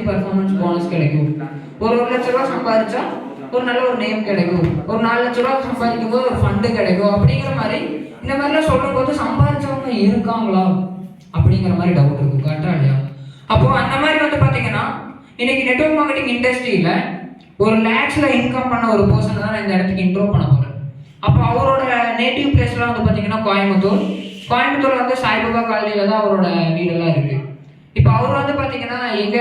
Performance bonus கிடைக்கும். ஒரு 1,00,000 சம்பாதிச்சா ஒரு நல்ல ஒரு நேம் கிடைக்கும். ஒரு 4,00,000 சம்பாதிக்கும் போது ஒரு ஃபண்டு கிடைக்கும். அப்படிங்கிற மாதிரி இந்த மாதிரிலாம் சொல்லும் போது சம்பாதிச்சவங்க இருக்காங்களா அப்படிங்கிற மாதிரி டவுட் இருக்கும். கரெக்டா இல்லையா? அப்போ அந்த மாதிரி வந்து பார்த்தீங்கன்னா இன்னைக்கு நெட்வொர்க் மார்க்கெட்டிங் இண்டஸ்ட்ரியில ஒரு லேக்ஸ்ல இன்கம் பண்ண ஒரு பர்சன் தான் நான் இந்த இடத்துக்கு இன்ட்ரோ பண்ண போறேன். அப்போ அவரோட நேட்டிவ் பிளேஸ்லாம் வந்து பார்த்தீங்கன்னா கோயம்புத்தூர் வந்து சாய்பாபா காலனியில தான் அவரோட வீடெல்லாம் இருக்கு. இப்போ அவர் வந்து பார்த்தீங்கன்னா எங்க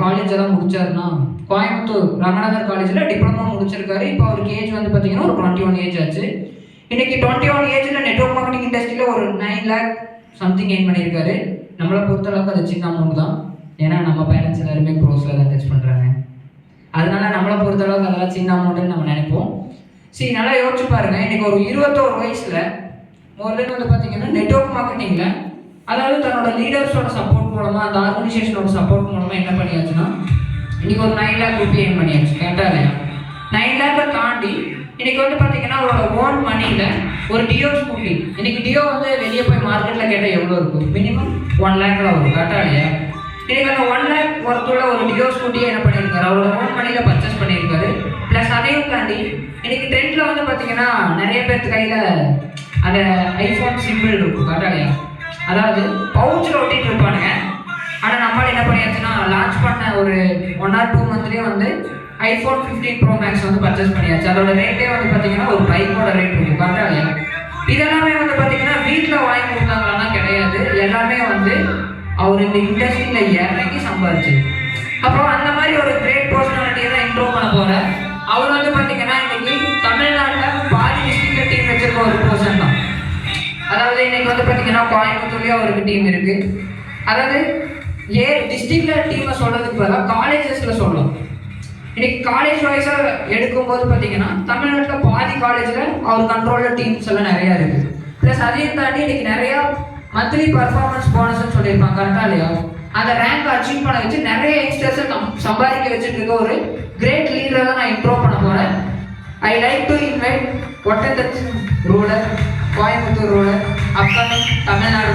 காலேஜ் எல்லாம் முடிச்சாருன்னா கோயம்புத்தூர் ரங்கநாதர் காலேஜில் டிப்ளமோ முடிச்சிருக்காரு. இப்போ அவருக்கு ஏஜ் வந்து பார்த்தீங்கன்னா ஒரு 21 ஏஜ் ஆச்சு. இன்னைக்கு 21 ஏஜ்ல நெட்வொர்க் மார்க்கெட்டிங் இண்டஸ்ட்ரியில ஒரு 9 lakh சம்திங் கெயின் பண்ணியிருக்காரு. நம்மளை பொறுத்தளவுக்கு அது சின்ன அமௌண்ட் தான். ஏன்னா நம்ம பேரண்ட்ஸ் எல்லாருமே க்ரோஸில் தான் டச் பண்ணுறாங்க. அதனால நம்மளை பொறுத்தளவுக்கு அதெல்லாம் சின்ன அமௌண்ட்டுன்னு நம்ம நினைப்போம். சரி, நல்லா யோசிச்சு பாருங்க. இன்னைக்கு ஒரு 21 வயசுல முதல்ல வந்து பார்த்தீங்கன்னா நெட்வொர்க் மார்க்கெட்டிங்கில் அதாவது தன்னோட லீடர்ஸோட சப்போர்ட் மூலமாக அந்த ஆர்கனைசேஷனோட சப்போர்ட் மூலமாக என்ன பண்ணியாச்சுன்னா இன்னைக்கு ஒரு 9 lakh ரூபி ஏன் பண்ணியாச்சு. கரெக்டாக இல்லையா? 9 lakh தாண்டி இன்னைக்கு வந்து பார்த்தீங்கன்னா அவரோட ஓன் மணியில் ஒரு டியோ ஸ்கூட்டி, இன்னைக்கு டியோ வந்து வெளியே போய் மார்க்கெட்டில் கேட்டால் எவ்வளோ இருக்கும்? மினிமம் 1 lakh வரும். கரெக்டாக இல்லையா? இன்னைக்கு அந்த 1 lakh ஒருத்துள்ள ஒரு டியோ ஸ்கூட்டியை என்ன பண்ணியிருக்காரு? அவரோட ஓன் மணியில் பர்ச்சேஸ் பண்ணியிருக்காரு. ப்ளஸ் அதையும் தாண்டி இன்னைக்கு ட்ரெண்டில் வந்து பார்த்தீங்கன்னா நிறைய பேர்த்து கையில் அந்த ஐஃபோன் சிம்பிள் இருக்கும். கரெக்டாக இல்லையா? அதாவது பவுச்சில் ஒட்டிட்டு இருப்பானுங்க. ஆனால் நம்மளால் என்ன பண்ணியாச்சுன்னா லான்ச் பண்ண ஒரு 1 or 2 monthலேயே வந்து iPhone 15 Pro Max வந்து பர்ச்சேஸ் பண்ணியாச்சு. அதோட ரேட்டே வந்து பார்த்தீங்கன்னா ஒரு பைக்கோட ரேட் இருக்கும். கரெக்டாக இல்லையா? இதெல்லாமே வந்து பார்த்தீங்கன்னா வீட்டில் வாங்கி கொடுத்தாங்கன்னா கிடையாது. எல்லாமே வந்து அவர் இந்த இண்டஸ்ட்ரியில் இறங்கி சம்பாதிச்சது. அப்புறம் அந்த மாதிரி ஒரு கிரேட் பர்சனாலிட்டியை தான் இன்ட்ரோ பண்ண போகிறேன். அவர் வந்து பார்த்தீங்கன்னா இன்னைக்கு தமிழ்நாட்டில் பாதி டிஸ்ட்ரிக்டில் டீம் வச்சிருக்க ஒரு பர்சன் தான். அதாவது இன்னைக்கு வந்து பார்த்தீங்கன்னா கோயம்புத்தூர்லேயே அவருக்கு டீம் இருக்கு. அதாவது டிஸ்ட்ரிக்ட்ல டீமை சொல்றதுக்கு பதிலாக காலேஜஸ்ல சொல்லலாம். இன்னைக்கு காலேஜ் வைஸாக எடுக்கும்போது பார்த்தீங்கன்னா தமிழ்நாட்டில் பாதி காலேஜில் அவர் கண்ட்ரோலில் டீம்ஸ் எல்லாம் நிறையா இருக்கு. ப்ளஸ் அதையும் தாண்டி இன்னைக்கு நிறையா மந்த்லி பர்ஃபார்மன்ஸ் போனஸ்ன்னு சொல்லியிருப்பாங்க. கரெக்டாக இல்லையா? அந்த ரேங்க் அச்சீவ் பண்ண வச்சு நிறைய யங்ஸ்டர்ஸை சம்பாதிக்க வச்சுட்டு இருக்க ஒரு கிரேட் லீடரை தான் நான் இன்ட்ரோ பண்ண போகிறேன். ஐ லைக் டு இன்வைட் ஒட்டந்தச்சு ruler, Coimbatore ruler, upcoming Tamil Nadu